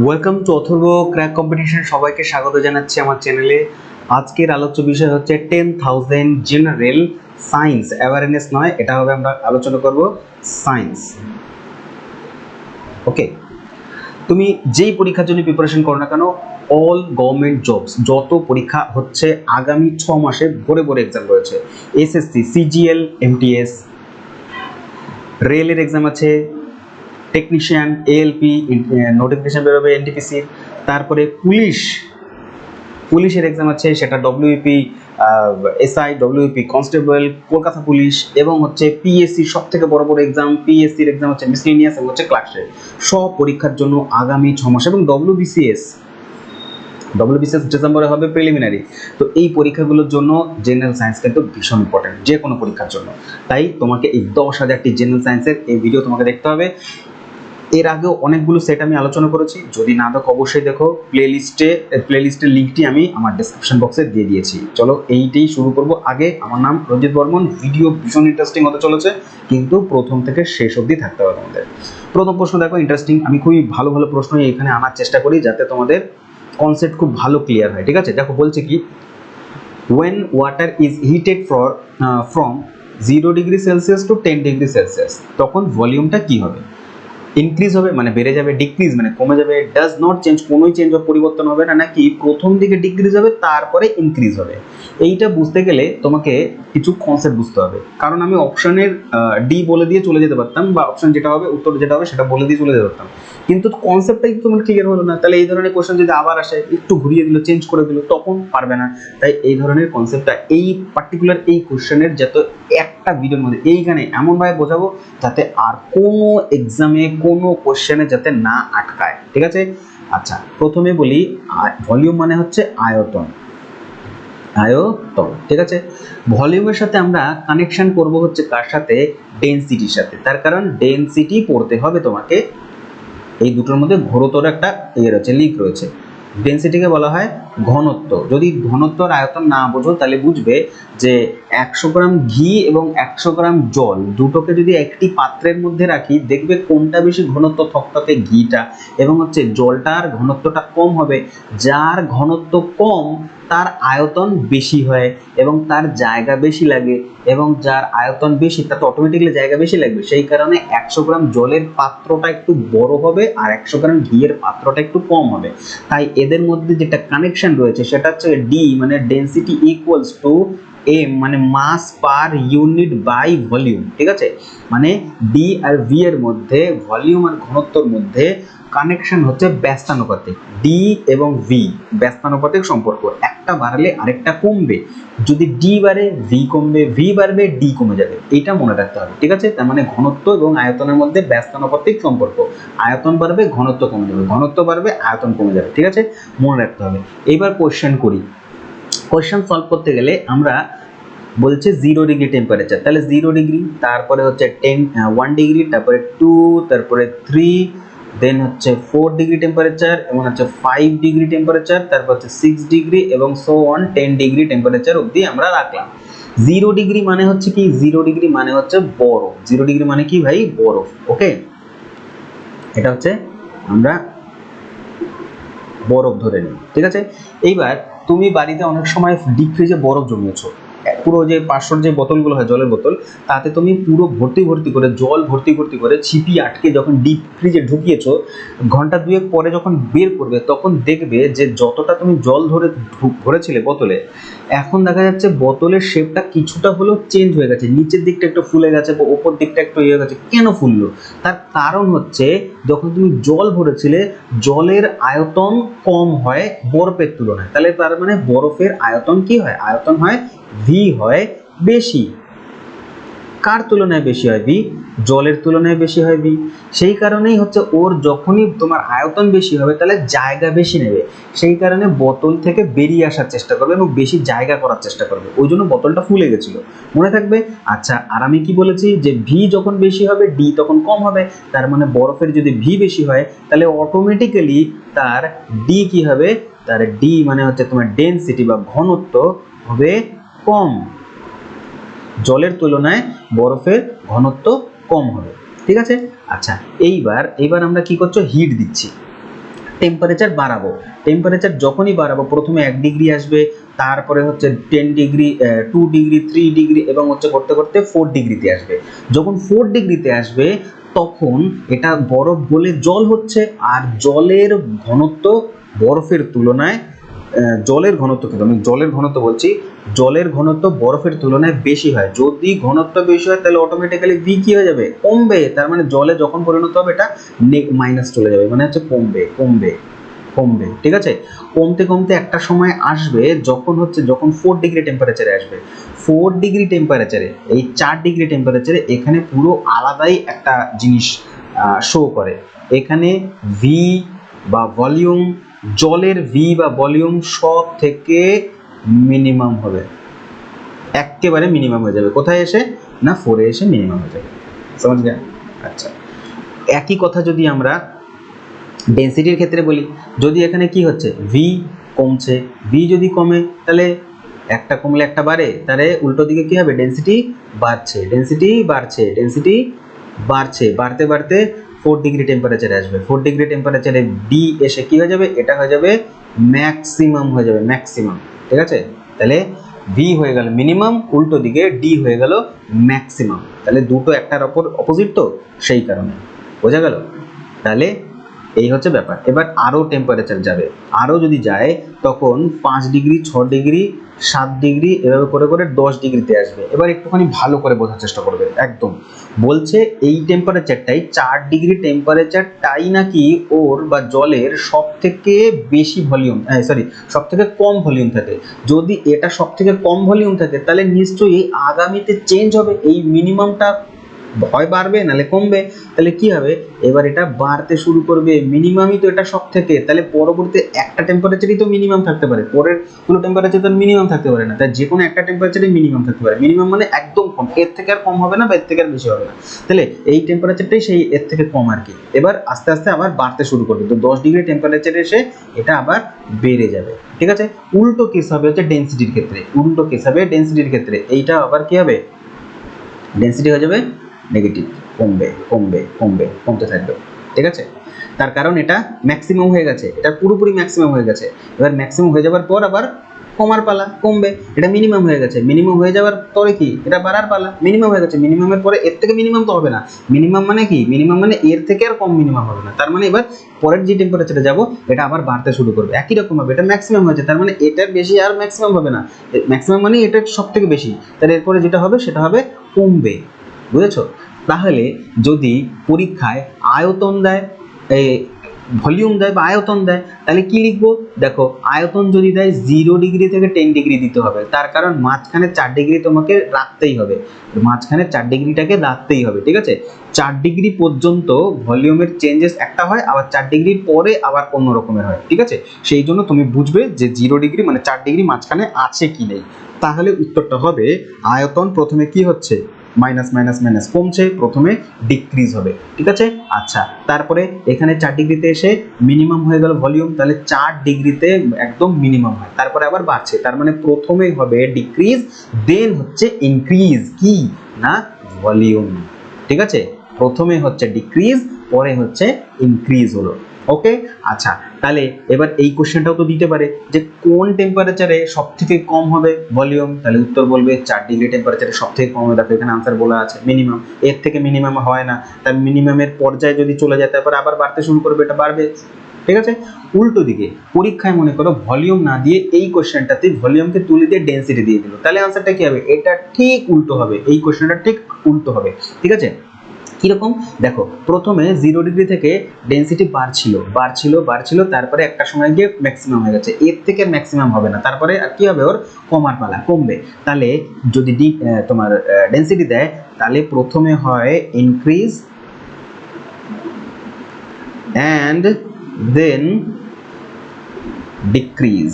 Welcome to Atharva crack competition. সবাইকে স্বাগত জানাচ্ছি আমার চ্যানেলে। আজকের আলোচ্য বিষয় হচ্ছে 10,000 জেনারেল সায়েন্স অ্যাওয়ারনেস নয়, এটা হবে আমরা আলোচনা করব সায়েন্স। ওকে, তুমি যেই পরীক্ষার জন্য প্রিপারেশন করো না কেন, অল গভর্নমেন্ট জবস যত পরীক্ষা হচ্ছে আগামী 6 মাসে ভরে ভরে এক্সাম রয়েছে। এসএসসি, সিজিএল, এমটিএস, রেলের এক্সাম আছে, টেকনিশিয়ান, এএলপি নোটিফিকেশন বেরোবে এনটিপিসির, তারপরে পুলিশের এক্সাম আছে, সেটা WP SI, WP constable, Kolkata police, এবং হচ্ছে পিএসসি সব থেকে বড় বড় এক্সাম। পিএসসির এক্সাম হচ্ছে মিসলিনিয়াস এবং হচ্ছে ক্লার্কশিপ। সব পরীক্ষার জন্য আগামী 6 মাস, এবং ডব্লিউবিসিএস ডিসেম্বরে হবে প্রিলিমিনারি। তো এই পরীক্ষাগুলোর জন্য জেনারেল সায়েন্স কিন্তু ভীষণ ইম্পর্টেন্ট যে কোনো পরীক্ষার জন্য। তাই তোমাকে এই 10,000টি জেনারেল সায়েন্সের এই ভিডিও তোমাকে দেখতে হবে। এর আগেও অনেকগুলো সেট আমি আলোচনা করেছি, যদি না দেখো অবশ্যই দেখো। প্লেলিস্টের লিঙ্কটি আমি আমার ডেসক্রিপশন বক্সে দিয়ে দিয়েছি। চলো এইটাই শুরু করব। আগে, আমার নাম রঞ্জিত বর্মন। ভিডিও ভীষণ ইন্টারেস্টিং হতে চলেছে, কিন্তু প্রথম থেকে শেষ অবধি থাকতে হবে তোমাদের। প্রথম প্রশ্ন দেখো, ইন্টারেস্টিং। আমি খুবই ভালো ভালো প্রশ্ন এখানে আনার চেষ্টা করি যাতে তোমাদের কনসেপ্ট খুব ভালো ক্লিয়ার হয়। ঠিক আছে, দেখো বলছে কি, when water is heated from 0 degree Celsius to 10 degree Celsius, তখন ভলিউমটা কি হবে? ইনক্রিজ হবে মানে বেড়ে যাবে, ডিক্রিজ মানে কমে যাবে, ডাজ নট চেঞ্জ কোনোই চেঞ্জ বা পরিবর্তন হবে না, নাকি প্রথম দিকে ডিক্রিজ হবে তারপরে ইনক্রিজ হবে? এইটা বুঝতে গেলে তোমাকে কিছু কনসেপ্ট বুঝতে হবে। কারণ আমি অপশনের ডি বলে দিয়ে চলে যেতে পারতাম, বা অপশন যেটা হবে, উত্তর যেটা হবে সেটা বলে দিয়ে চলে যেতে পারতাম, কিন্তু কনসেপ্টটাই তোমার ক্লিয়ার হলো না। তাহলে এই ধরনের কোশ্চেন যদি আবার আসে, একটু ঘুরিয়ে দিল, চেঞ্জ করে দিল, তখন পারবে না। তাই এই ধরনের কনসেপ্টটা এই পার্টিকুলার এই কোশ্চেনের যাতে একটা ভিডিওর মধ্যে এইখানে এমনভাবে বোঝাবো যাতে আর কোনো এক্সামে কোনো কোশ্চেনে যাতে না আটকায়। ঠিক আছে, আচ্ছা প্রথমে বলি, ভলিউম মানে হচ্ছে আয়তন। ঠিক আছে, ভলিউমের সাথে আমরা কানেকশন করব হচ্ছে কার সাথে? ডেনসিটির সাথে। তার কারণ ডেনসিটি পড়তে হবে তোমাকে, এই দুটোর মধ্যে ঘোরতর একটা রয়েছে, লিঙ্ক রয়েছে। ডেনসিটিকে বলা হয় ঘনত্ব। যদি ঘনত্ব আর আয়তন না বোঝো তাহলে বুঝবে যে 100 গ্রাম ঘি এবং 100 গ্রাম জল দুটোকে যদি একটি পাত্রের মধ্যে রাখি, দেখবে কোনটা বেশি ঘনত্ব থকথকে? ঘিটা। এবং হচ্ছে জলটার ঘনত্বটা কম হবে। যার ঘনত্ব কম তার আয়তন বেশি হয় এবং তার জায়গা বেশি লাগে, এবং যার আয়তন বেশি তার তো অটোমেটিক্যালি জায়গা বেশি লাগবে। সেই কারণে 100 গ্রাম জলের পাত্রটা একটু বড় হবে আর 100 গ্রাম ঘিয়ের পাত্রটা একটু কম হবে। তাই এদের মধ্যে যেটা কানেকশন রয়েছে সেটা হচ্ছে ডি মানে ডেনসিটি ইকুয়ালস টু এম মানে মাস পার ইউনিট বাই ভলিউম। ঠিক আছে, মানে ডি আর ভি এর মধ্যে, ভলিউম আর ঘনত্বর মধ্যে কানেকশন হচ্ছে ব্যস্তানুপাতিক। ডি এবং ভি ব্যস্তানুপাতিক সম্পর্ক, একটা বাড়লে আরেকটা কমবে। যদি ডি বাড়ে ভি কমবে, ভি বাড়বে ডি কমে যাবে। এটা মনে রাখতে হবে। ঠিক আছে, তার মানে ঘনত্ব এবং আয়তনের মধ্যে ব্যস্তানুপাতিক সম্পর্ক। আয়তন বাড়বে ঘনত্ব কমে যাবে, ঘনত্ব বাড়বে আয়তন কমে যাবে। ঠিক আছে, মনে রাখতে হবে। এবার কোশ্চেন করি। কোশ্চেন সলভ করতে গেলে আমরা বলছে 0 ডিগ্রি টেম্পারেচার, তাহলে 0 ডিগ্রি, তারপরে হচ্ছে 1 ডিগ্রি, তারপরে 2, তারপরে 3, দেন হচ্ছে 4 ডিগ্রি টেম্পারেচার, এবং হচ্ছে 5 ডিগ্রি টেম্পারেচার, তারপর হচ্ছে 6 ডিগ্রি, এবং সো অন 10 ডিগ্রি টেম্পারেচার অবধি আমরা রাখলাম। 0 ডিগ্রি মানে হচ্ছে কি? 0 ডিগ্রি মানে হচ্ছে বরফ। 0 ডিগ্রি মানে কি ভাই? বরফ। ওকে, এটা হচ্ছে আমরা বরফ ধরে নিই। ঠিক আছে, এইবার তুমি বাড়িতে অনেক সময় ডিপ ফ্রিজে বরফ জমিয়েছো, পুরো যে 500 যে বোতলগুলো হয় জলের বোতল, তাতে তুমি পুরো ভর্তি করে জল ভর্তি করে ছিপি আটকে যখন ডিপ ফ্রিজে ঢুকিয়েছো, ঘন্টা দুয়েক পরে যখন বের করবে তখন দেখবে যে যতটা তুমি জল ভরেছিলে বোতলে, এখন দেখা যাচ্ছে বোতলের শেপটা কিছুটা হলেও চেঞ্জ হয়ে গেছে, নিচের দিকটা একটু ফুলে গেছে বা উপর দিকটা একটু ইয়ে গেছে। কেন ফুললো? তার কারণ হচ্ছে যখন তুমি জল ভরেছিলে জলের আয়তন কম হয় বরফের তুলনায়। তাহলে তার মানে বরফের আয়তন কি হয়? আয়তন হয় ভি হয় বেশি। কার তুলনায় বেশি হয়? ভি, জলের তুলনায় বেশি হয় ভি। সেই কারণেই হচ্ছে ওর যখনই তোমার আয়তন বেশি হবে তাহলে জায়গা বেশি নেবে, সেই কারণে বোতল থেকে বেরিয়ে আসার চেষ্টা করবে এবং বেশি জায়গা করার চেষ্টা করবে, ওই জন্য বোতলটা ফুলে গেছিল। মনে থাকবে? আচ্ছা, আর আমি কি বলেছি যে ভি যখন বেশি হবে ডি তখন কম হবে। তার মানে বরফের যদি ভি বেশি হয় তাহলে অটোমেটিক্যালি তার ডি কি হবে? তার ডি মানে হচ্ছে তোমার ডেনসিটি বা ঘনত্ব হবে কম। জলের তুলনায় বরফের ঘনত্ব কম হবে। ঠিক আছে, আচ্ছা এইবার আমরা কি করছো? হিট দিচ্ছি। টেম্পারেচার বাড়াবো, টেম্পারেচার যখনই বাড়াবো প্রথমে 1 ডিগ্রি আসবে, তারপরে হচ্ছে 10 ডিগ্রি, 2 ডিগ্রি, 3 ডিগ্রি এবং হচ্ছে করতে করতে 4 ডিগ্রিতে আসবে। যখন 4 ডিগ্রিতে আসবে তখন এটা বরফ গলে জল হচ্ছে, আর জলের ঘনত্ব বরফের তুলনায়, জলের ঘনত্ব কিন্তু আমি জলের ঘনত্ব বলছি, জলের ঘনত্ব বরফের তুলনায় বেশি হয়। যদি ঘনত্ব বেশি হয় তাহলে অটোমেটিক্যালি ভি কি হয়ে যাবে, কমবে। তার মানে জলে যখন পরিণত হবে এটা মাইনাস চলে যাবে, মানে হচ্ছে কমবে কমবে কমবে, ঠিক আছে। কমতে কমতে একটা সময় আসবে যখন হচ্ছে যখন 4 ডিগ্রি টেম্পারেচারে আসবে। 4 ডিগ্রি টেম্পারেচারে, এই 4 ডিগ্রি টেম্পারেচারে এখানে পুরো আলাদাই একটা জিনিস শো করে। এখানে ভি বা ভলিউম, জলের ভি বা ভলিউম সব থেকে মিনিমাম হবে, একেবারে মিনিমাম হয়ে যাবে। কোথায় এসে না 4 এ এসে মিনিমাম হয়ে যাবে, समझ गया। আচ্ছা, একই কথা যদি আমরা ডেনসিটির ক্ষেত্রে বলি, যদি এখানে কি হচ্ছে ভি কমছে, ভি যদি কমে তাহলে একটা কমলে একটা বাড়ে, তাহলে উল্টো দিকে কি হবে, ডেনসিটি বাড়ছে, ডেনসিটি বাড়ছে, ডেনসিটি বাড়ছে, বাড়তে বাড়তে 4 ডিগ্রি টেম্পারেচারে আসবে। 4 ডিগ্রি টেম্পারেচারে ডি এসে কি হয়ে যাবে, এটা হয়ে যাবে ম্যাক্সিমাম হয়ে যাবে, ম্যাক্সিমাম, ঠিক আছে। তাহলে ভি হয়ে গেল মিনিমাম, উল্টো দিকে ডি হয়ে গেল ম্যাক্সিমাম। তাহলে দুটো একটার অপোজিট তো, সেই কারণে বোঝা গেল। তাহলে এই হচ্ছে ব্যাপার। এবার আরও টেম্পারেচার যাবে, আরও যদি যায় তখন 5 ডিগ্রি, 6 ডিগ্রি, 7 ডিগ্রি এভাবে করে করে 10 ডিগ্রিতে আসবে। এবার একটুখানি ভালো করে বোঝার চেষ্টা করবে, একদম বলছে এই টেম্পারেচারটাই 4 ডিগ্রি টেম্পারেচারটাই নাকি ওর বা জলের সব থেকে বেশি ভলিউম, সরি সব থেকে কম ভলিউম থাকে। যদি এটা সব থেকে কম ভলিউম থাকে তাহলে নিশ্চয়ই আগামীতে চেঞ্জ হবে, এই মিনিমামটা হয় বাড়বে নালে কমবে। তাহলে কি হবে, এবার এটা বাড়তে শুরু করবে, মিনিমামই তো এটা সব থেকে, তাহলে পরবর্তী একটা টেম্পারেচারই তো মিনিমাম থাকতে পারে, পরের কোনো টেম্পারেচার তো মিনিমাম থাকতে পারে না। তাই যে কোনো একটা টেম্পারেচারই মিনিমাম থাকতে পারে, মিনিমাম মানে একদম কম, এর থেকে আর কম হবে না বা এর থেকে আর বেশি হবে না। তাহলে এই টেম্পারেচারটাই সেই এর থেকে কম আর কি। এবার আস্তে আস্তে আবার বাড়তে শুরু করবে, তো 10 ডিগ্রি টেম্পারেচারে এসে এটা আবার বেড়ে যাবে, ঠিক আছে। উল্টো কেস হবে হচ্ছে ডেনসিটির ক্ষেত্রে, উল্টো কেস হবে ডেনসিটির ক্ষেত্রে, এইটা আবার কি হবে, ডেনসিটি হয়ে যাবে নেগেটিভ, কমবে কমবে কমবে, কমতে থাকবে, ঠিক আছে। তার কারণ এটা ম্যাক্সিমাম হয়ে গেছে, এটা পুরোপুরি ম্যাক্সিমাম হয়ে গেছে। এবার ম্যাক্সিমাম হয়ে যাওয়ার পর আবার কমার পালা, কমবে। এটা মিনিমাম হয়ে গেছে, মিনিমাম হয়ে যাওয়ার পরে কি এটা বাড়ার পালা, মিনিমাম হয়ে গেছে, মিনিমামের পরে এর থেকে মিনিমাম তো হবে না। মিনিমাম মানে কি, মিনিমাম মানে এর থেকে আর কম মিনিমাম হবে না। তার মানে এবার পরের যে টেম্পারেচারে যাব এটা আবার বাড়তে শুরু করবে, একই রকম হবে। এটা ম্যাক্সিমাম হয়েছে, তার মানে এটার বেশি আর ম্যাক্সিমাম হবে না, ম্যাক্সিমাম মানে এটার সব থেকে বেশি, তার এরপরে যেটা হবে সেটা হবে কমবে, বুঝেছো। তাহলে যদি পরীক্ষায় আয়তন দেয়, ভলিউম দেয় বা আয়তন দেয়, তাহলে কি লিখবো, দেখো আয়তন যদি দেয় 0 ডিগ্রি থেকে 10 ডিগ্রি দিতে হবে, তার কারণ মাঝখানে 4 ডিগ্রি তোমাকে রাখতেই হবে, মাঝখানে 4 ডিগ্রিটাকে রাখতেই হবে, ঠিক আছে। 4 ডিগ্রি পর্যন্ত ভলিউমের চেঞ্জেস একটা হয়, আবার 4 ডিগ্রির পরে আবার অন্য রকমের হয়, ঠিক আছে। সেই জন্য তুমি বুঝবে যে 0 ডিগ্রি মানে 4 ডিগ্রি মাঝখানে আছে কি নেই। তাহলে উত্তরটা হবে আয়তন প্রথমে কি হচ্ছে, মাইনাস মাইনাস মাইনাস কমছে, প্রথমে ডিক্রিজ হবে, ঠিক আছে। আচ্ছা, তারপরে এখানে 4 ডিগ্রিতে এসে মিনিমাম হয়ে গেল ভলিউম, তাহলে 4 ডিগ্রিতে একদম মিনিমাম হয়, তারপরে আবার বাড়ছে, তার মানে প্রথমে হবে ডিক্রিজ, দেন হচ্ছে ইনক্রিজ, কি না ভলিউম, ঠিক আছে। প্রথমে হচ্ছে ডিক্রিজ, পরে হচ্ছে ইনক্রিজ হলো, ওকে। আচ্ছা, তাহলে এবার এই কোশ্চেনটাও তো দিতে পারে যে কোন টেম্পারেচারে সব থেকে কম হবে ভলিউম, তাহলে উত্তর বলবে 4 ডিগ্রি টেম্পারেচারে সব থেকে কম হবে। দেখো এখানে আনসার বলা আছে মিনিমাম, এর থেকে মিনিমাম হয় না, তার মিনিমামের পর্যায়ে যদি চলে যায় তারপর আবার বাড়তে শুরু করবে, এটা বাড়বে, ঠিক আছে। উল্টো দিকে পরীক্ষায় মনে করো ভলিউম না দিয়ে এই কোশ্চেনটাতে ভলিউমকে তুলে দিয়ে ডেনসিটি দিয়ে দিল, তাহলে আনসারটা কি হবে, এটা ঠিক উল্টো হবে, এই কোশ্চেনটা ঠিক উল্টো হবে, ঠিক আছে। কিরকম দেখো, প্রথমে 0 ডিগ্রি থেকে ডেনসিটি বাড়ছিল বাড়ছিল বাড়ছিল, তারপরে একটা সময় গিয়ে ম্যাক্সিমাম হয়ে গেছে, এর থেকে ম্যাক্সিমাম হবে না, তারপরে আর কি হবে, ওর কমার পালা, কমবে। তাহলে যদি তোমার ডেনসিটি দেয়, তাহলে প্রথমে হয় ইনক্রিজ অ্যান্ড দেন ডিক্রিজ,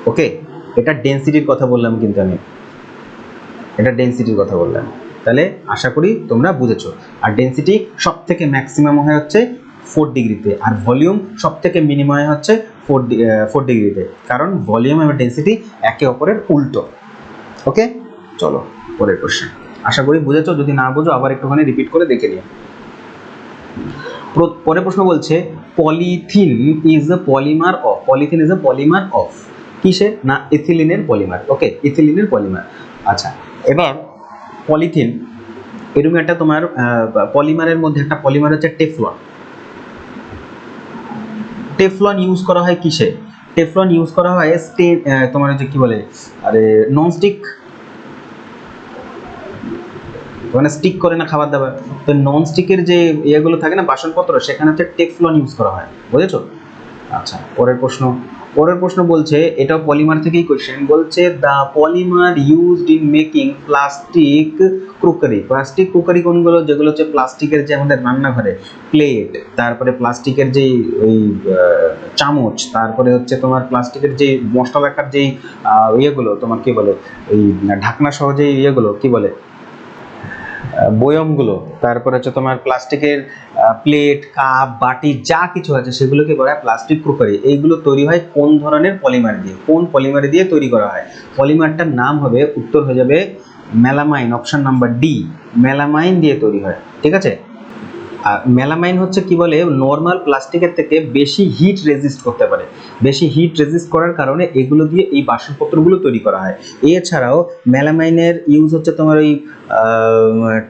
ওকে। এটা ডেনসিটির কথা বললাম, কিন্তু আমি এটা ডেনসিটির কথা বললাম, তাহলে আশা করি তোমরা বুঝেছো। আর ডেনসিটি সব থেকে ম্যাক্সিমাম হয় হচ্ছে 4 ডিগ্রিতে, আর ভলিউম সব থেকে মিনিমাম হচ্ছে 4 ডিগ্রিতে, কারণ ভলিউম এবং ডেনসিটি একে অপরের উল্টো, ওকে। চলো পরের কোশ্চেন, আশা করি বুঝেছো, যদি না বুঝো আবার একটুখানি রিপিট করে দেখে নিও। পরের প্রশ্ন বলছে polythene is a polymer of, polythene is a polymer of, কিসের না ইথিলিনের পলিমার। ওকে, ইথিলিনের পলিমার। আচ্ছা, এবার পলিথিন এরকম একটা তোমার পলিমারের মধ্যে একটা পলিমার হচ্ছে টেফলন। টেফলন ইউজ করা হয় কিসে? টেফলন ইউজ করা হয় তোমার হচ্ছে কি বলে, আরে ননস্টিক, মানে স্টিক করে না খাবার দাবার, তো ননস্টিকের যে ইয়েগুলো থাকে না বাসনপত্র, সেখানে হচ্ছে টেফলন ইউজ করা হয়, বুঝেছো? আচ্ছা, পরের প্রশ্ন বলছে, এটাও পলিমার থেকেই কোশ্চেন, বলছে the polymer used in making plastic crockery. Plastic crockery কোনগুলো? যেগুলো হচ্ছে প্লাস্টিকের যে আমাদের রান্নাঘরে প্লেট, তারপরে প্লাস্টিকের যে ওই চামচ, তারপরে হচ্ছে তোমার প্লাস্টিকের যে মশলা রাখার যেই ইয়েগুলো তোমার কি বলে, এই ঢাকনা সহ যে ইয়েগুলো কি বলে, বয়মগুলো, তারপর হচ্ছে তোমার প্লাস্টিকের প্লেট, কাপ, বাটি যা কিছু আছে সেগুলোকে বলা হয় প্লাস্টিক ক্রোকারি। এইগুলো তৈরি হয় কোন ধরনের পলিমার দিয়ে? কোন পলিমার দিয়ে তৈরি করা হয়? পলিমারটার নাম হবে, উত্তর হয়ে যাবে melamine, option number D, melamine দিয়ে তৈরি হয়। ঠিক আছে, আর মেলামাইন হচ্ছে কি বলে, নর্মাল প্লাস্টিকের থেকে বেশি হিট রেজিস্ট করতে পারে। বেশি হিট রেজিস্ট করার কারণে এগুলো দিয়ে এই বাসনপত্রগুলো তৈরি করা হয়। এছাড়াও মেলামাইনের ইউজ হচ্ছে তোমার ওই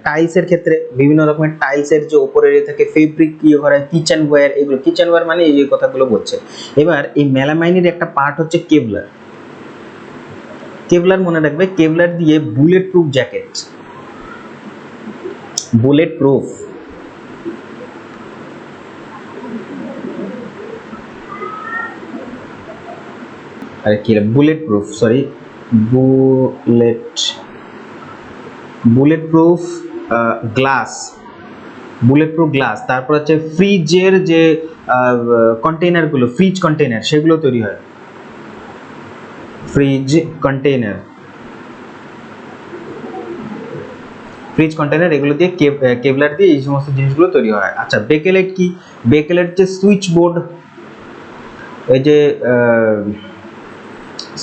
টাইলসের ক্ষেত্রে, বিভিন্ন রকমের টাইলসের যে উপরে থাকে ফেব্রিক ইয়ে করা হয়, কিচেন ওয়্যার, এগুলো কিচেন ওয়্যার মানে এই যে কথাগুলো বলছে। এবার এই মেলামাইনের একটা পার্ট হচ্ছে কেবলার। কেবলার মনে রাখবে, কেবলার দিয়ে bullet proof jacket, bullet proof, আরে কি bullet proof, sorry bullet proof glass, bullet proof glass. তারপর হচ্ছে ফ্রিজের যে কন্টেইনারগুলো, ফ্রিজ কন্টেইনার, সেগুলো তৈরি হয়, ফ্রিজ কন্টেইনার, ফ্রিজ কন্টেইনার, এগুলো দিয়ে কেবলার দিয়ে এই সমস্ত জিনিসগুলো তৈরি হয়। আচ্ছা, বেকেলেট কি? বেকেলেট যে সুইচ বোর্ড, এই যে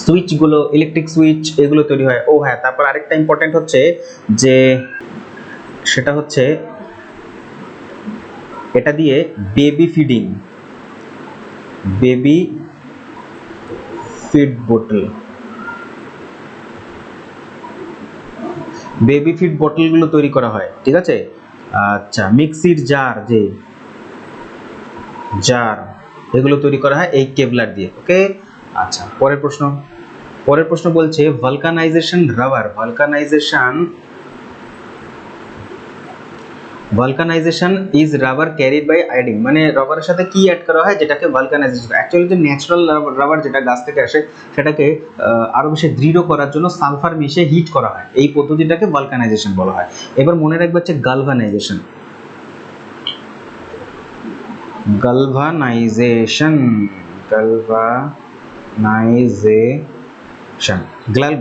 সুইচগুলো, ইলেকট্রিক সুইচ, এগুলো তৈরি হয়। ও হ্যাঁ, তারপর আরেকটা ইম্পর্টেন্ট হচ্ছে যে সেটা হচ্ছে এটা দিয়ে বেবি ফিডিং, বেবি ফিড বোতল, বেবি ফিড বোতলগুলো তৈরি করা হয়। ঠিক আছে, আচ্ছা, মিক্সির জার, যে জার, এগুলো তৈরি করা হয় এই কেবলার দিয়ে। ওকে, আচ্ছা, পরের প্রশ্ন বলছে vulcanization rubber, vulcanization is rubber carried by heating, মানে রাবারের সাথে কি অ্যাড করা হয় যেটাকে ভালকানাইজেশন। অ্যাকচুয়ালি যে ন্যাচারাল রাবার যেটা গাছ থেকে আসে, সেটাকে আরো বেশি দৃঢ় করার জন্য সালফার মিশিয়ে হিট করা হয়, এই পদ্ধতিটাকে ভালকানাইজেশন বলা হয়। এবার মনে রাখবে হচ্ছে গালভানাইজেশন,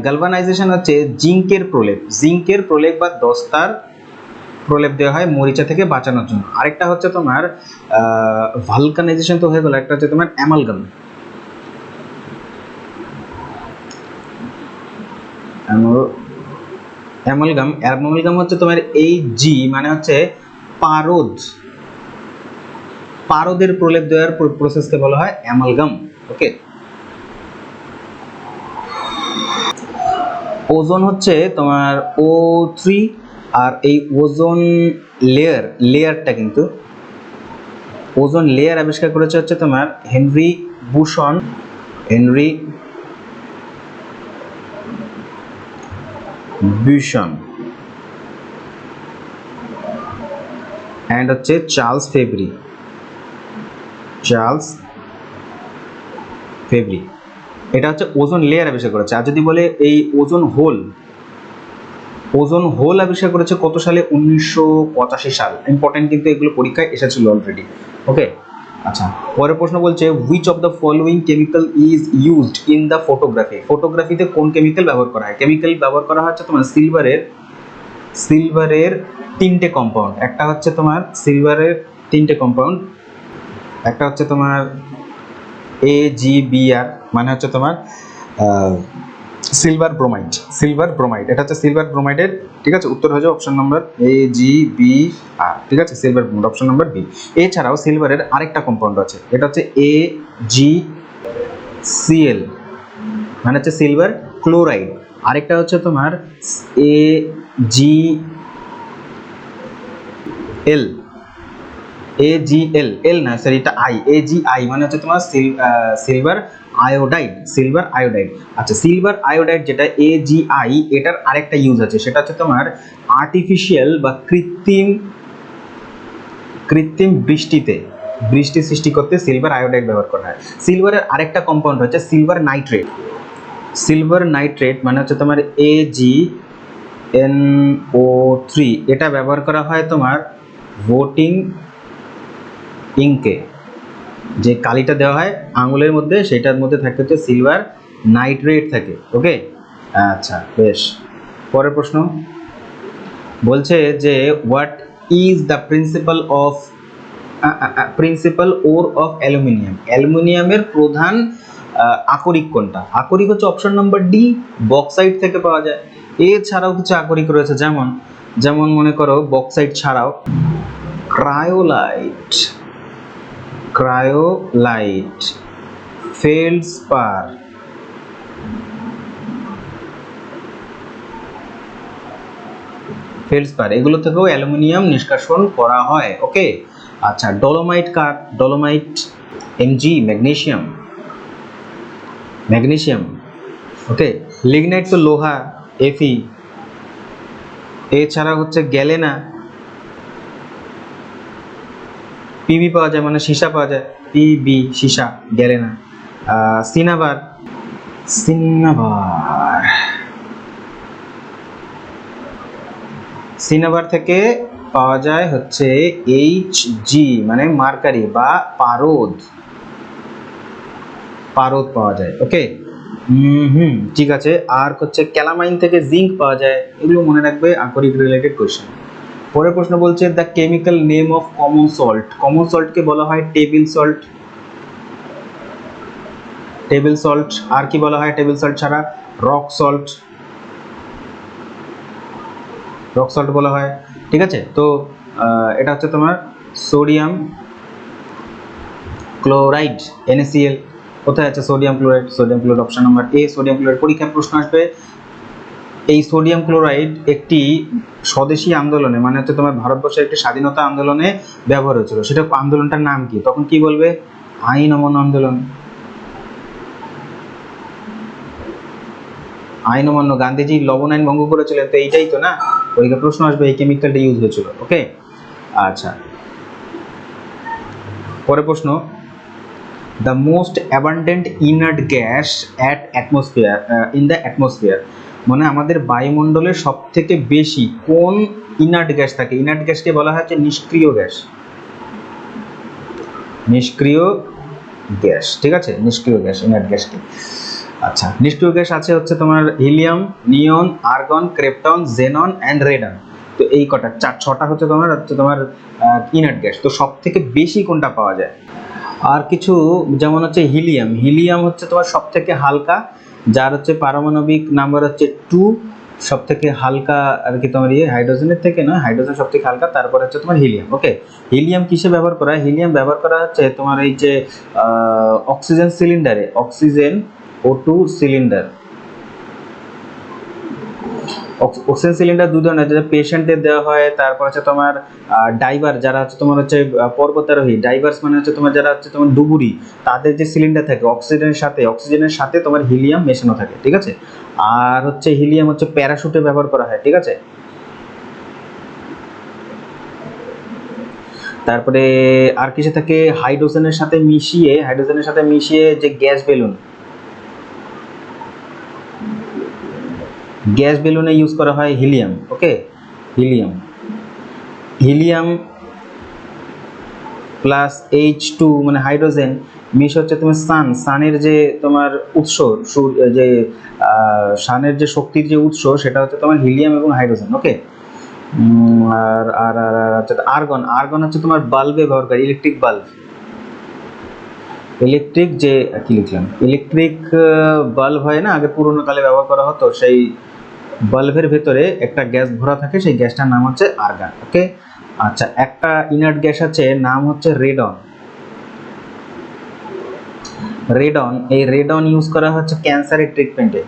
গালভানাইজেশন হচ্ছে জিঙ্কের প্রলেপ বা দস্তার প্রলেপ দেওয়া হয় মরিচা থেকে বাঁচানোর জন্য। আরেকটা হচ্ছে তোমার ভালকানাইজেশন তো হয়ে গেল, একটা হচ্ছে তোমার অ্যামালগাম, অ্যামালগাম হচ্ছে তোমার এই জি মানে হচ্ছে পারদের প্রলেপ দেওয়ার প্রসেসকে বলা হয় অ্যামালগাম। ওকে, ওজোন হচ্ছে তোমার O3, আর এই ওজোন লেয়ারটা কিন্তু ওজোন লেয়ার আবিষ্কার করেছে হচ্ছে তোমার হেনরি বুশন অ্যান্ড হচ্ছে চার্লস ফেব্রি, এটা হচ্ছে ওজোন লেয়ার আবিষ্কার করেছে। আর যদি বলে এই ওজোন হোল আবিষ্কার করেছে কত সালে? 1985 সাল। ইম্পর্টেন্ট কিন্তু এগুলো পরীক্ষায় এসেছিল অলরেডি। ওকে, আচ্ছা, পরের প্রশ্ন বলছে which of the following chemical is used in the ফটোগ্রাফিতে কোন কেমিক্যাল ব্যবহার করা হয়? কেমিক্যাল ব্যবহার করা হচ্ছে তোমার সিলভারের তিনটে কম্পাউন্ড, একটা হচ্ছে তোমার সিলভারের তিনটে কম্পাউন্ড, একটা হচ্ছে তোমার AgBr, মানে হচ্ছে তোমার সিলভার ব্রোমাইড, সিলভার ব্রোমাইড, এটা হচ্ছে সিলভার ব্রোমাইডের, ঠিক আছে, উত্তর হয়ে যাবে অপশন নাম্বার AgBr, ঠিক আছে, silver bromide option number B. এছাড়াও সিলভারের আরেকটা কম্পাউন্ড আছে, এটা হচ্ছে AgCl, মানে হচ্ছে সিলভার ক্লোরাইড। আরেকটা হচ্ছে তোমার AgL, এল না সরি, এটা AgI, মানে হচ্ছে তোমার সিলভার আয়োডাইড, সিলভার আয়োডাইড। আচ্ছা, সিলভার আয়োডাইড যেটা AgI, এটার আরেকটা ইউজ আছে, সেটা হচ্ছে তোমার আর্টিফিশিয়াল বা কৃত্রিম বৃষ্টি সৃষ্টি করতে সিলভার আয়োডাইড ব্যবহার করা হয়। সিলভারের আরেকটা কম্পাউন্ড হচ্ছে সিলভার নাইট্রেট। সিলভার নাইট্রেট মানে হচ্ছে তোমার AgNO3, এটা ব্যবহার করা হয় তোমার ভোটিং ইঙ্কে, যে কালিটা দেওয়া হয় আঙুলের মধ্যে, সেটার মধ্যে থাকে হচ্ছে সিলভার নাইট্রেট থাকে। ওকে, আচ্ছা বেশ। পরের প্রশ্ন বলছে যে what is the principal or of aluminium. অ্যালুমিনিয়ামের প্রধান আকরিক কোনটা? আকরিক হচ্ছে অপশন নাম্বার ডি, বক্সাইট থেকে পাওয়া যায়। এছাড়াও কিছু আকরিক রয়েছে, যেমন মনে করো বক্সাইট ছাড়াও ক্রায়োলাইট, ফেল্ডস্পার, এগুলো থেকেও অ্যালুমিনিয়াম নিষ্কাশন করা হয়। ওকে, আচ্ছা, ডলোমাইট কার? Dolomite Mg, magnesium. Okay, lignite তো লোহা, Fe। এছাড়া হচ্ছে গ্যালেনা, Pb পাওয়া যায়, মানে সীসা পাওয়া যায়, Pb সীসা, গ্যালেনা। সিনাবার থেকে পাওয়া যায় হচ্ছে Hg, মানে মার্কারি বা পারদ পাওয়া যায়। ওকে, ঠিক আছে। আর হচ্ছে ক্যালামাইন থেকে জিঙ্ক পাওয়া যায়। এগুলো মনে রাখবে, আকরিক রিলেটেড কোশ্চেন। পরের প্রশ্ন বলছে the chemical name of common salt. Common সল্টকে বলা হয় টেবিল সল্ট। আর কি বলা হয় টেবিল সল্ট ছাড়া? রক সল্ট বলা হয়। ঠিক আছে, তো এটা হচ্ছে তোমার সোডিয়াম ক্লোরাইড, NaCl। কোথায় আছে sodium chloride? Option number A, sodium chloride. পরীক্ষায় প্রশ্ন আসবে, এই সোডিয়াম ক্লোরাইড একটি স্বদেশী আন্দোলনে, মানে হচ্ছে তোমার ভারতবর্ষের একটি স্বাধীনতা আন্দোলনে ব্যবহার হয়েছিল। সেটা আন্দোলনটার নাম কি? তখন কি বলবে? আইন অমান্য আন্দোলন। আইন অমান্য, গান্ধীজি লবণ আইন ভঙ্গ করেছিলেন, তো এইটাই তো না? পরীক্ষায় প্রশ্ন আসবে এই কেমিক্যালটা ইউজ হয়েছিল। ওকে, আচ্ছা, পরের প্রশ্ন, the most abundant inert gas in the atmosphere, মানে আমাদের বায়ুমণ্ডলের সব থেকে বেশি কোন ইনার্ট গ্যাস থাকে? ইনার্ট গ্যাসকে বলা হচ্ছে নিষ্ক্রিয় গ্যাস। ঠিক আছে, নিষ্ক্রিয় গ্যাস, ইনার্ট গ্যাসকে। আচ্ছা, নিষ্ক্রিয় গ্যাস আছে হচ্ছে তোমার helium, neon, argon, krypton, xenon and radon. তো এই কটা, ছটা হচ্ছে তোমার ইনার্ট গ্যাস। তো সব থেকে বেশি কোনটা পাওয়া যায়? আর কিছু যেমন হচ্ছে হিলিয়াম হচ্ছে তোমার সব থেকে হালকা, যার হচ্ছে পারমাণবিক নাম্বার হচ্ছে 2, সব থেকে হালকা আর কি তোমার হাইড্রোজেনের থেকে না, হাইড্রোজেন সব থেকে হালকা, তারপর হচ্ছে তোমার হিলিয়াম। ওকে, হিলিয়াম কিসে ব্যবহার করা হয়? হিলিয়াম ব্যবহার করা হচ্ছে তোমার এই যে অক্সিজেন সিলিন্ডারে, oxygen O2 cylinder. Oxygen cylinder দুই ধরনের, যেটা পেশেন্টদের দেওয়া হয়, তারপর হচ্ছে তোমার ডাইভার, যারা হচ্ছে তোমার হচ্ছে পর্বতারোহী, ডাইভার্স মানে হচ্ছে তোমার যারা হচ্ছে তোমার ডুবুরি, তাদের যে সিলিন্ডার থাকে অক্সিজেনের সাথে তোমার হিলিয়াম মেশানো থাকে। ঠিক আছে, আর হচ্ছে হিলিয়াম হচ্ছে প্যারাশুটে ব্যবহার করা হয়। ঠিক আছে, তারপরে আর কিসে থাকে? হাইড্রোজেনের সাথে মিশিয়ে যে গ্যাস বেলুনে ইউজ করা হয় হিলিয়াম। ওকে, হিলিয়াম প্লাস H2 মানে হাইড্রোজেন মিশ হচ্ছে তোমার সানের যে তোমার উৎস, যে সানের যে শক্তির যে উৎস, সেটা হচ্ছে তোমার হিলিয়াম এবং হাইড্রোজেন। ওকে, আর আর্গন হচ্ছে তোমার বাল্বে ব্যবহার করে, ইলেকট্রিক বাল্ব। ইলেকট্রিক যে কি লিখলাম, ইলেকট্রিক বাল্ব হয় না, আগে পুরোনো কালে ব্যবহার করা হতো, সেই বাল্বের ভেতরে একটা গ্যাস ভরা থাকে, সেই গ্যাসটার নাম হচ্ছে আর্গন। ওকে, আচ্ছা, একটা ইনার্ট গ্যাস আছে, নাম হচ্ছে রেডন। রেডন, এই রেডন ইউজ করা হচ্ছে ক্যান্সারের ট্রিটমেন্টে,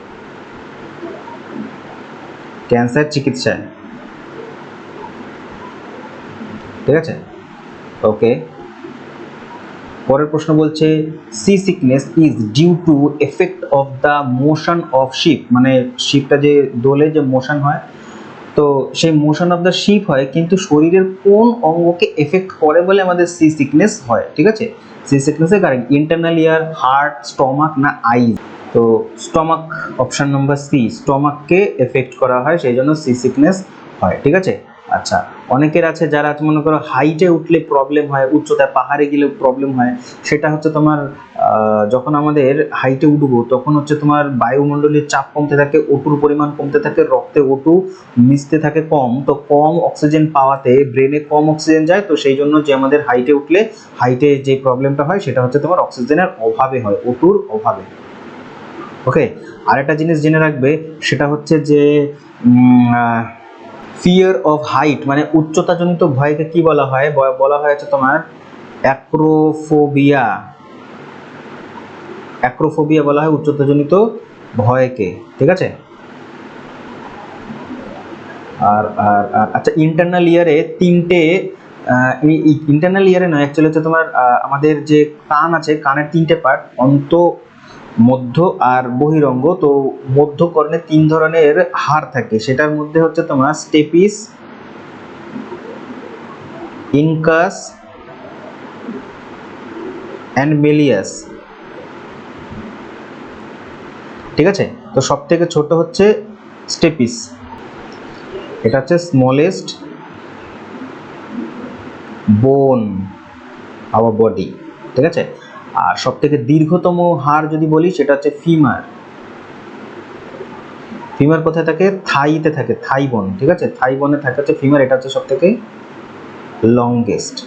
ক্যান্সার চিকিৎসায়। ঠিক আছে, ওকে। পরের প্রশ্ন বলছে seasickness is due to effect of the motion of ship, মানে শিপটা যে দোলে যে মোশন হয়, তো সেই মোশন অফ দ্য শিপ হয়, কিন্তু শরীরের কোন অঙ্গকে এফেক্ট করে বলে আমাদের সি সিকনেস হয়? ঠিক আছে, সি সিকনেসের কারণ ইন্টারনাল ইয়ার, হার্ট, স্টমাক না আইজ? তো স্টমাক, অপশন নম্বর সি, স্টমাককে এফেক্ট করা হয়, সেই জন্য সি সিকনেস হয়। ঠিক আছে, আচ্ছা, অনেকের আছে যারা মনে করো হাইটে উঠলে প্রবলেম হয়, উচ্চতায় পাহাড়ে গেলে প্রবলেম হয়, সেটা হচ্ছে তোমার যখন আমাদের হাইটে উঠবো তখন হচ্ছে তোমার বায়ুমণ্ডলের চাপ কমতে থাকে, ওটুর পরিমাণ কমতে থাকে, রক্তে ওটু মিশতে থাকে কম, তো কম অক্সিজেন পাওয়াতে ব্রেনে কম অক্সিজেন যায়, তো সেই জন্য যে আমাদের হাইটে উঠলে হাইটে যে প্রবলেমটা হয় সেটা হচ্ছে তোমার অক্সিজেনের অভাবে হয়, ওটুর অভাবে। ওকে, আরেকটা জিনিস জেনে রাখবে, সেটা হচ্ছে যে ফিয়ার অফ হাইট, মানে উচ্চতাজনিত ভয়কে কি বলা হয়? বলা হয় হচ্ছে তোমার অ্যাক্রোফোবিয়া। অ্যাক্রোফোবিয়া বলা হয় উচ্চতাজনিত ভয়কে। ঠিক আছে, আর আর আচ্ছা, ইন্টারনাল ইয়ারে তিনটে, ইন্টারনাল ইয়ারে নয়, অ্যাকচুয়ালি হচ্ছে তোমার আমাদের যে কান আছে, কানের তিনটে পার্ট, অন্ত, মধ্য আর বহিরঙ্গ। তো মধ্যকর্ণে তিন ধরনের হাড় থাকে, সেটার মধ্যে হচ্ছে তোমার স্টেপিস, ইনকাস অ্যান্ড মেলিয়াস। ঠিক আছে, তো সব থেকে ছোট হচ্ছে স্টেপিস, এটা হচ্ছে স্মলেস্ট বোন আওয়ার বডি। ঠিক আছে, আর সব থেকে দীর্ঘতম হাড় যদি বলি সেটা হচ্ছে ফিমার। ফিমার কোথায় থাকে? থাইতে থাকে, থাই বোন। ঠিক আছে, থাই বোনে থাকে হচ্ছে ফিমার, এটা হচ্ছে সব থেকে লংগেস্ট।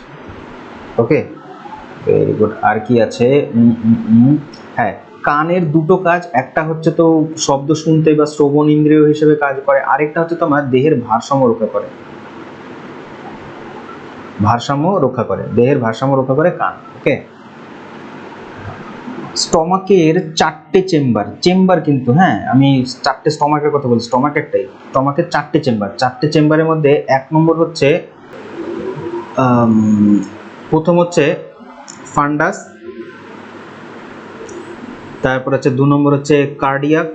ওকে, ভেরি গুড। আর কি আছে? হ্যাঁ, কানের দুটো কাজ, একটা হচ্ছে তো শব্দ শুনতে বা শ্রবণ ইন্দ্রিয় হিসেবে কাজ করে, আরেকটা হচ্ছে তোমার দেহের ভারসাম্য রক্ষা করে, ভারসাম্য রক্ষা করে, দেহের ভারসাম্য রক্ষা করে কান। ওকে, স্টমাকের চারটে চেম্বার, চেম্বার কিন্তু, হ্যাঁ আমি চারটে স্টমাকের কথা বলছি, স্টমাকেরটাই, স্টমাকের চারটে চেম্বার, চারটে চেম্বারের মধ্যে এক নম্বর হচ্ছে প্রথম হচ্ছে ফান্ডাস, তারপর হচ্ছে দু নম্বর হচ্ছে কার্ডিয়াক,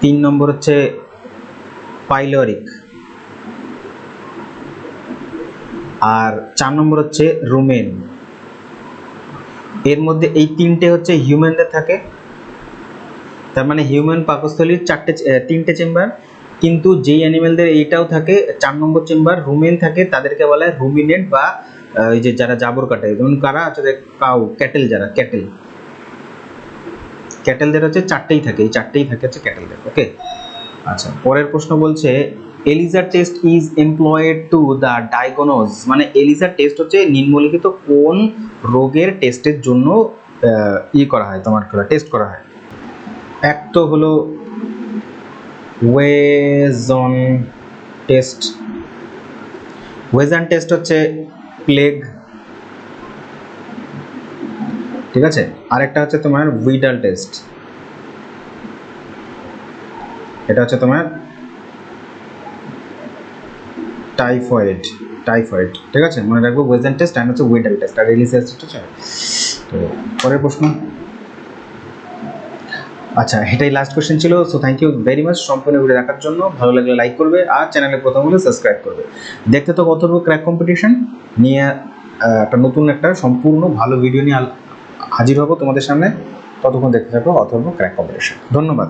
তিন নম্বর হচ্ছে পাইলোরিক, আর চার নম্বর হচ্ছে রুমেন। এর মধ্যে এই তিনটে হচ্ছে হিউম্যানদের থাকে, তার মানে হিউম্যান পাকস্থলীর তিনটে চেম্বার, কিন্তু যেই অ্যানিমেলদের এইটাও থাকে, 4 নম্বর চেম্বার রুমেন থাকে, তাদেরকে বলা হয় রুমিনেন্ট, বা ওই যে যারা জাবর কাটে, যেমন কারা আছে, কাউ, ক্যাটেল, যারা ক্যাটেল, ক্যাটেলদের হচ্ছে চারটেই থাকে, এই চারটেই থাকে হচ্ছে ক্যাটেলদের। ওকে, আচ্ছা, পরের প্রশ্ন বলছে Eliza test is employed to the diagnose, মানে এলিজা টেস্ট হচ্ছে নিম্নলিখিত কোন রোগের টেস্টের জন্য করা হয়, তোমার টেস্ট করা হয়? এক তো হলো ওয়েজন টেস্ট, ওয়েজন টেস্ট হচ্ছে প্লেগ। ঠিক আছে, আরেকটা হচ্ছে তোমার উইডাল টেস্ট, এটা হচ্ছে তোমার টাইফয়েড, টাইফয়েড। ঠিক আছে, মনে রাখবো ওয়েজন টেস্ট আর হচ্ছে উইডাল টেস্ট, আর এলিজা টেস্ট হচ্ছে। তো পরের প্রশ্ন, আচ্ছা এটাই লাস্ট কোশ্চেন ছিল। So thank you very much সম্পূর্ণ ভিডিও দেখার জন্য। ভালো লাগলে লাইক করবে, আর চ্যানেলে প্রথম হলে সাবস্ক্রাইব করবে। দেখতে তো অথর্ব ক্র্যাক কম্পিটিশন নিয়ে একটা নতুন একটা সম্পূর্ণ ভালো ভিডিও নিয়ে হাজির হবো তোমাদের সামনে। ততক্ষণ দেখতে থাকো অথর্ব ক্র্যাক কম্পিটিশন। ধন্যবাদ।